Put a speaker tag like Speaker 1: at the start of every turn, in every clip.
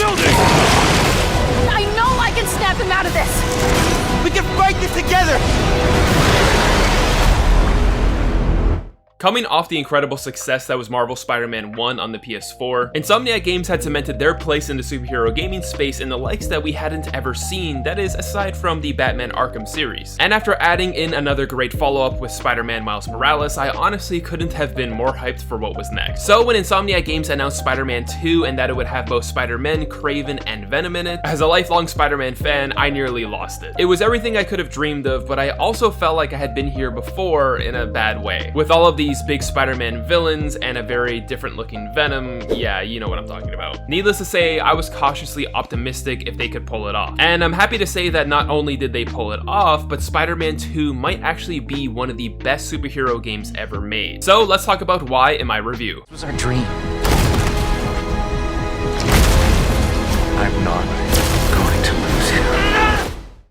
Speaker 1: building!
Speaker 2: I know I can snap him out of this!
Speaker 1: We can fight this together!
Speaker 3: Coming off the incredible success that was Marvel's Spider-Man 1 on the PS4, Insomniac Games had cemented their place in the superhero gaming space in the likes that we hadn't ever seen, that is, aside from the Batman Arkham series. And after adding in another great follow-up with Spider-Man Miles Morales, I honestly couldn't have been more hyped for what was next. So when Insomniac Games announced Spider-Man 2 and that it would have both Spider-Man, Kraven, and Venom in it, as a lifelong Spider-Man fan, I nearly lost it. It was everything I could have dreamed of, but I also felt like I had been here before in a bad way. With all of these big Spider-Man villains and a very different looking Venom, yeah, you know what I'm talking about. Needless to say, I was cautiously optimistic if they could pull it off. And I'm happy to say that not only did they pull it off, but Spider-Man 2 might actually be one of the best superhero games ever made. So let's talk about why in my review.
Speaker 1: This was our dream. I'm not going to lose him.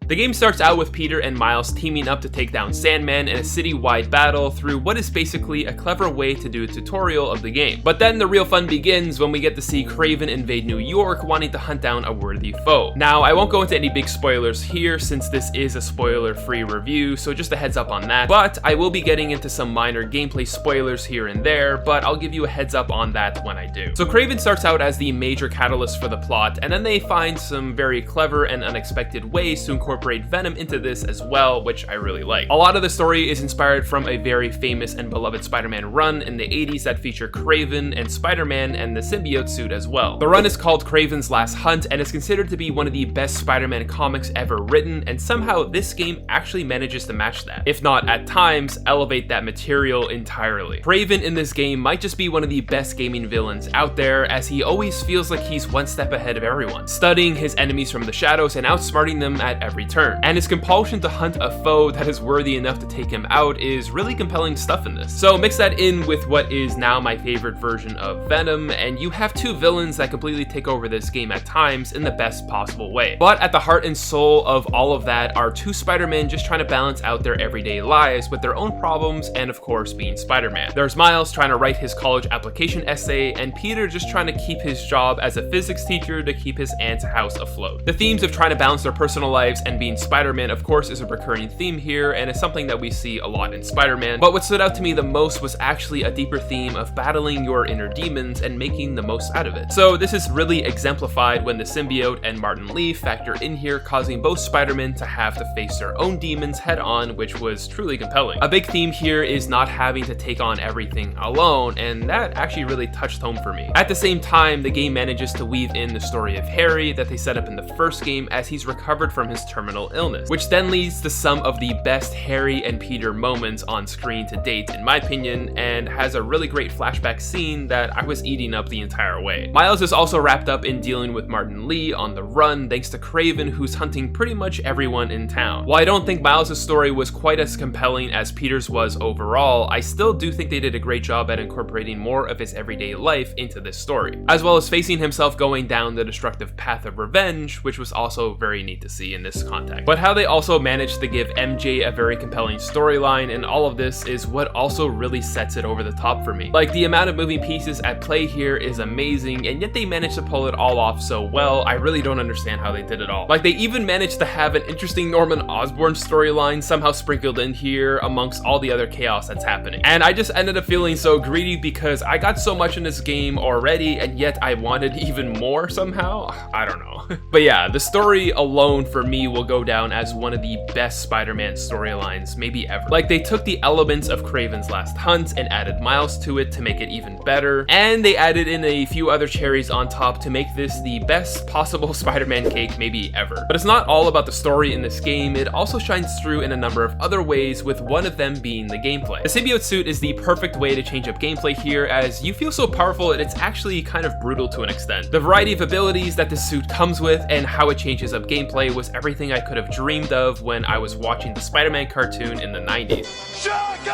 Speaker 3: The game starts out with Peter and Miles teaming up to take down Sandman in a city-wide battle through what is basically a clever way to do a tutorial of the game. But then the real fun begins when we get to see Kraven invade New York wanting to hunt down a worthy foe. Now, I won't go into any big spoilers here since this is a spoiler-free review, so just a heads up on that. But I will be getting into some minor gameplay spoilers here and there, but I'll give you a heads up on that when I do. So Kraven starts out as the major catalyst for the plot, and then they find some very clever and unexpected ways to incorporate Venom into this as well, which I really like. A lot of the story is inspired from a very famous and beloved Spider-Man run in the 80s that featured Kraven and Spider-Man and the symbiote suit as well. The run is called Kraven's Last Hunt and is considered to be one of the best Spider-Man comics ever written, and somehow this game actually manages to match that. If not, at times, elevate that material entirely. Kraven in this game might just be one of the best gaming villains out there, as he always feels like he's one step ahead of everyone, studying his enemies from the shadows and outsmarting them at every turn. And his compulsion to hunt a foe that is worthy enough to take him out is really compelling stuff in this. So mix that in with what is now my favorite version of Venom, and you have two villains that completely take over this game at times in the best possible way. But at the heart and soul of all of that are two Spider-Men just trying to balance out their everyday lives with their own problems and of course being Spider-Man. There's Miles trying to write his college application essay, and Peter just trying to keep his job as a physics teacher to keep his aunt's house afloat. The themes of trying to balance their personal lives and being Spider-Man, of course, is a recurring theme here, and it's something that we see a lot in Spider-Man. But what stood out to me the most was actually a deeper theme of battling your inner demons and making the most out of it. So this is really exemplified when the symbiote and Martin Lee factor in here, causing both Spider-Men to have to face their own demons head on, which was truly compelling. A big theme here is not having to take on everything alone, and that actually really touched home for me. At the same time, the game manages to weave in the story of Harry that they set up in the first game as he's recovered from his terminal illness, which then leads to some of the best Harry and Peter moments on screen to date, in my opinion, and has a really great flashback scene that I was eating up the entire way. Miles is also wrapped up in dealing with Martin Lee on the run thanks to Kraven, who's hunting pretty much everyone in town. While I don't think Miles' story was quite as compelling as Peter's was overall, I still do think they did a great job at incorporating more of his everyday life into this story, as well as facing himself going down the destructive path of revenge, which was also very neat to see in this context. But how they also managed to give MJ a very compelling storyline in all of this is what also really sets it over the top for me. Like, the amount of moving pieces at play here is amazing, and yet they managed to pull it all off so well. I really don't understand how they did it all. Like, they even managed to have an interesting Norman Osborn storyline somehow sprinkled in here amongst all the other chaos that's happening. And I just ended up feeling so greedy because I got so much in this game already, and yet I wanted even more somehow. I don't know. But yeah, the story alone for me will go down as one of the best Spider-Man storylines maybe ever. Like, they took the elements of Kraven's Last Hunt and added Miles to it to make it even better, and they added in a few other cherries on top to make this the best possible Spider-Man cake maybe ever. But it's not all about the story in this game, it also shines through in a number of other ways, with one of them being the gameplay. The symbiote suit is the perfect way to change up gameplay here, as you feel so powerful and it's actually kind of brutal to an extent. The variety of abilities that the suit comes with and how it changes up gameplay was everything I could have dreamed of when I was watching the Spider-Man cartoon in the 90s.
Speaker 1: Shocker!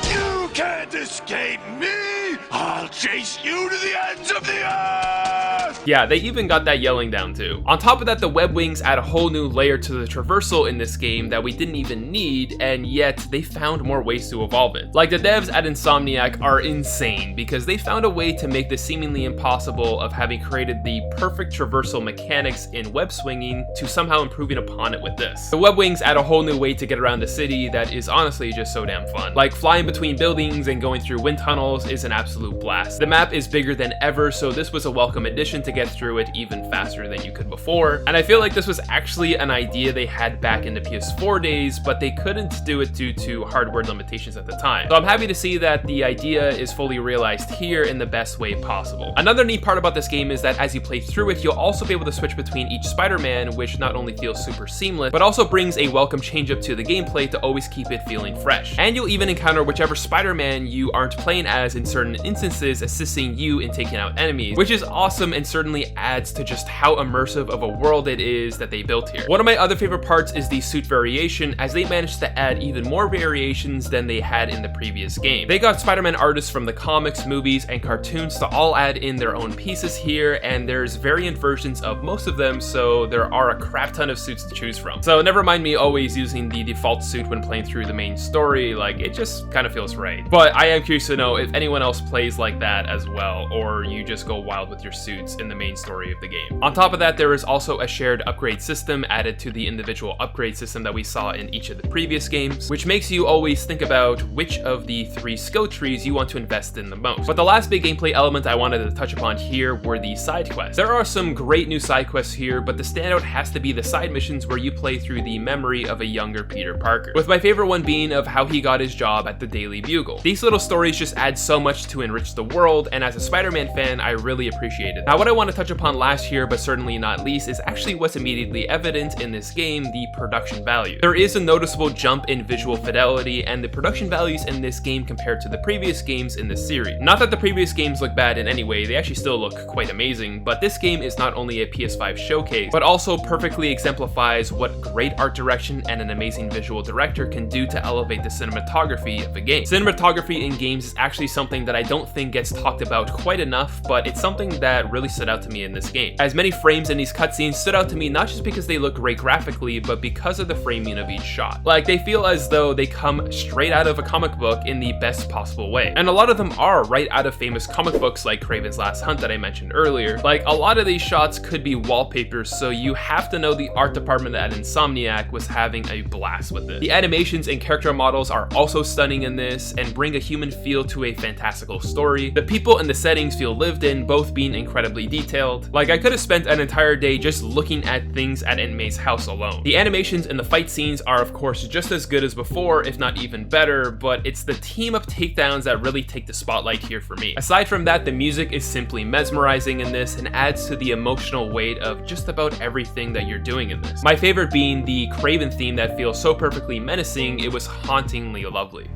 Speaker 1: You can't escape me! me, I'll chase you to the ends of the earth!
Speaker 3: Yeah, they even got that yelling down too. On top of that, the web wings add a whole new layer to the traversal in this game that we didn't even need, and yet they found more ways to evolve it. Like, the devs at Insomniac are insane because they found a way to make the seemingly impossible of having created the perfect traversal mechanics in web swinging to somehow improving upon it with this. The web wings add a whole new way to get around the city that is honestly just so damn fun. Like, flying between buildings and going through wind tunnels is an absolute blast. The map is bigger than ever, so this was a welcome addition to get through it even faster than you could before. And I feel like this was actually an idea they had back in the PS4 days, but they couldn't do it due to hardware limitations at the time. So I'm happy to see that the idea is fully realized here in the best way possible. Another neat part about this game is that as you play through it, you'll also be able to switch between each Spider-Man, which not only feels super seamless, but also brings a welcome change up to the gameplay to always keep it feeling fresh. And you'll even encounter whichever Spider-Man you aren't playing as in certain instances, assisting you in taking out enemies, which is awesome and certainly adds to just how immersive of a world it is that they built here. One of my other favorite parts is the suit variation, as they managed to add even more variations than they had in the previous game. They got Spider-Man artists from the comics, movies, and cartoons to all add in their own pieces here, and there's variant versions of most of them, so there are a crap ton of suits to choose from. So never mind me always using the default suit when playing through the main story, like, it just kind of feels right. But I am curious to know if anyone else plays like that as well, or you just go wild with your suits in the main story of the game. On top of that, there is also a shared upgrade system added to the individual upgrade system that we saw in each of the previous games, which makes you always think about which of the 3 skill trees you want to invest in the most. But the last big gameplay element I wanted to touch upon here were the side quests. There are some great new side quests here, but the standout has to be the side missions where you play through the memory of a younger Peter Parker, with my favorite one being of how he got his job at the Daily Bugle. These little stories just add so much to enrich the world, and as a Spider-Man fan, I really appreciate it. Now, what I want to touch upon last here, but certainly not least, is actually what's immediately evident in this game, the production value. There is a noticeable jump in visual fidelity, and the production values in this game compared to the previous games in this series. Not that the previous games look bad in any way, they actually still look quite amazing, but this game is not only a PS5 showcase, but also perfectly exemplifies what great art direction and an amazing visual director can do to elevate the cinematography of a game. Cinematography in games is actually something that I don't think gets talked about quite enough, but it's something that really stood out to me in this game. As many frames in these cutscenes stood out to me not just because they look great graphically, but because of the framing of each shot. Like, they feel as though they come straight out of a comic book in the best possible way. And a lot of them are right out of famous comic books like Kraven's Last Hunt that I mentioned earlier. Like, a lot of these shots could be wallpapers, so you have to know the art department at Insomniac was having a blast with it. The animations and character models are also stunning in this and bring a human feel to a fantastical story. The people and the settings feel lived in, both being incredibly detailed. Like, I could have spent an entire day just looking at things at Aunt May's house alone. The animations and the fight scenes are of course just as good as before, if not even better, but it's the team up takedowns that really take the spotlight here for me. Aside from that, the music is simply mesmerizing in this and adds to the emotional weight of just about everything that you're doing in this. My favorite being the Kraven theme that feels so perfectly menacing, it was hauntingly lovely.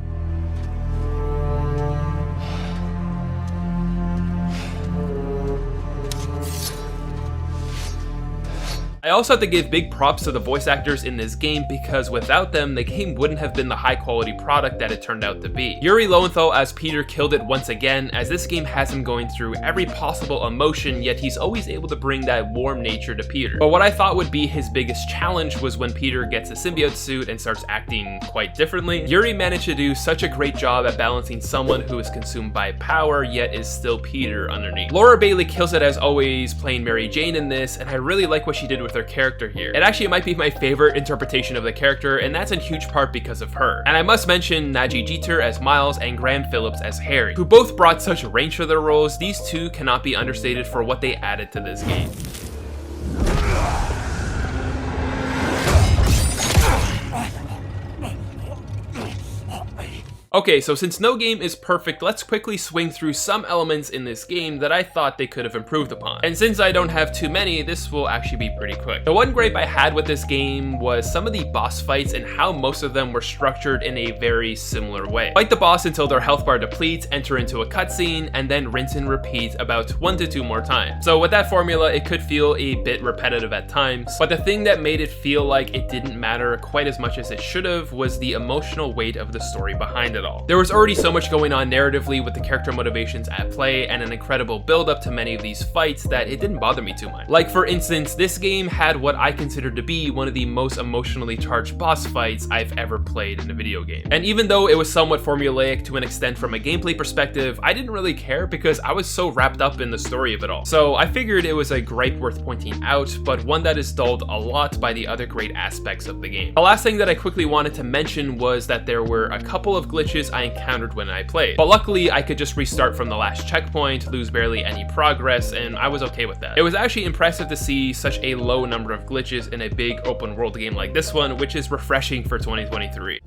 Speaker 3: I also have to give big props to the voice actors in this game because without them, the game wouldn't have been the high quality product that it turned out to be. Yuri Lowenthal as Peter killed it once again, as this game has him going through every possible emotion, yet he's always able to bring that warm nature to Peter. But what I thought would be his biggest challenge was when Peter gets a symbiote suit and starts acting quite differently. Yuri managed to do such a great job at balancing someone who is consumed by power, yet is still Peter underneath. Laura Bailey kills it as always, playing Mary Jane in this, and I really like what she did with her character here. It actually might be my favorite interpretation of the character, and that's in huge part because of her. And I must mention Nadji Jeter as Miles and Graham Phillips as Harry, who both brought such range for their roles. These two cannot be understated for what they added to this game. Okay, so since no game is perfect, let's quickly swing through some elements in this game that I thought they could have improved upon. And since I don't have too many, this will actually be pretty quick. The one gripe I had with this game was some of the boss fights and how most of them were structured in a very similar way. Fight the boss until their health bar depletes, enter into a cutscene, and then rinse and repeat about 1 to 2 more times. So with that formula, it could feel a bit repetitive at times, but the thing that made it feel like it didn't matter quite as much as it should have was the emotional weight of the story behind it at all. There was already so much going on narratively with the character motivations at play and an incredible build up to many of these fights that it didn't bother me too much. Like for instance, this game had what I consider to be one of the most emotionally charged boss fights I've ever played in a video game. And even though it was somewhat formulaic to an extent from a gameplay perspective, I didn't really care because I was so wrapped up in the story of it all. So I figured it was a gripe worth pointing out, but one that is dulled a lot by the other great aspects of the game. The last thing that I quickly wanted to mention was that there were a couple of glitches I encountered when I played, but luckily I could just restart from the last checkpoint, lose barely any progress, and I was okay with that. It was actually impressive to see such a low number of glitches in a big open world game like this one, which is refreshing for 2023.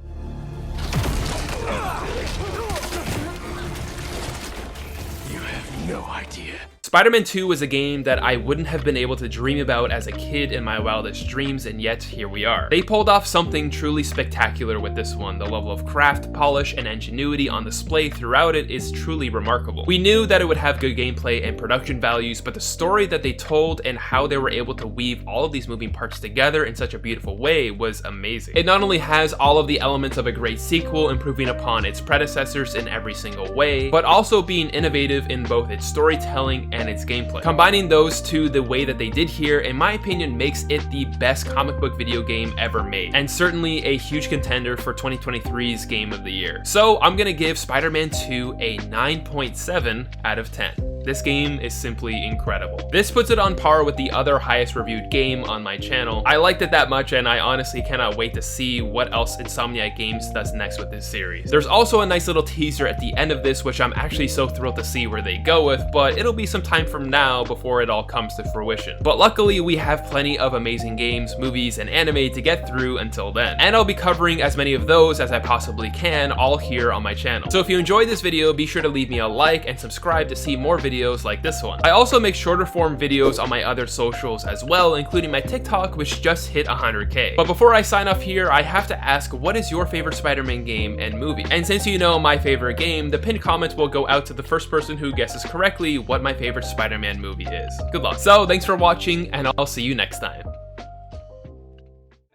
Speaker 1: You have no idea.
Speaker 3: Spider-Man 2 was a game that I wouldn't have been able to dream about as a kid in my wildest dreams, and yet here we are. They pulled off something truly spectacular with this one. The level of craft, polish, and ingenuity on display throughout it is truly remarkable. We knew that it would have good gameplay and production values, but the story that they told and how they were able to weave all of these moving parts together in such a beautiful way was amazing. It not only has all of the elements of a great sequel, improving upon its predecessors in every single way, but also being innovative in both its storytelling and its gameplay. Combining those two the way that they did here, in my opinion, makes it the best comic book video game ever made, and certainly a huge contender for 2023's Game of the Year. So I'm gonna give Spider-Man 2 a 9.7 out of 10. This game is simply incredible. This puts it on par with the other highest reviewed game on my channel. I liked it that much, and I honestly cannot wait to see what else Insomniac Games does next with this series. There's also a nice little teaser at the end of this, which I'm actually so thrilled to see where they go with, but it'll be some time from now before it all comes to fruition. But luckily, we have plenty of amazing games, movies, and anime to get through until then. And I'll be covering as many of those as I possibly can, all here on my channel. So if you enjoyed this video, be sure to leave me a like and subscribe to see more videos like this one. I also make shorter form videos on my other socials as well, including my TikTok, which just hit 100K. But before I sign off here, I have to ask, what is your favorite Spider-Man game and movie? And since you know my favorite game, the pinned comment will go out to the first person who guesses correctly what my favorite Spider-Man movie is. Good luck. So thanks for watching, and I'll see you next time.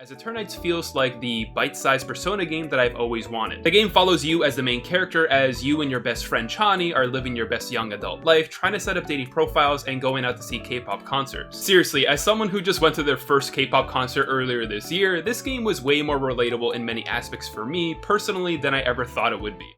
Speaker 3: As Eternights feels like the bite-sized Persona game that I've always wanted. The game follows you as the main character as you and your best friend Chani are living your best young adult life, trying to set up dating profiles and going out to see K-pop concerts. Seriously, as someone who just went to their first K-pop concert earlier this year, this game was way more relatable in many aspects for me personally than I ever thought it would be.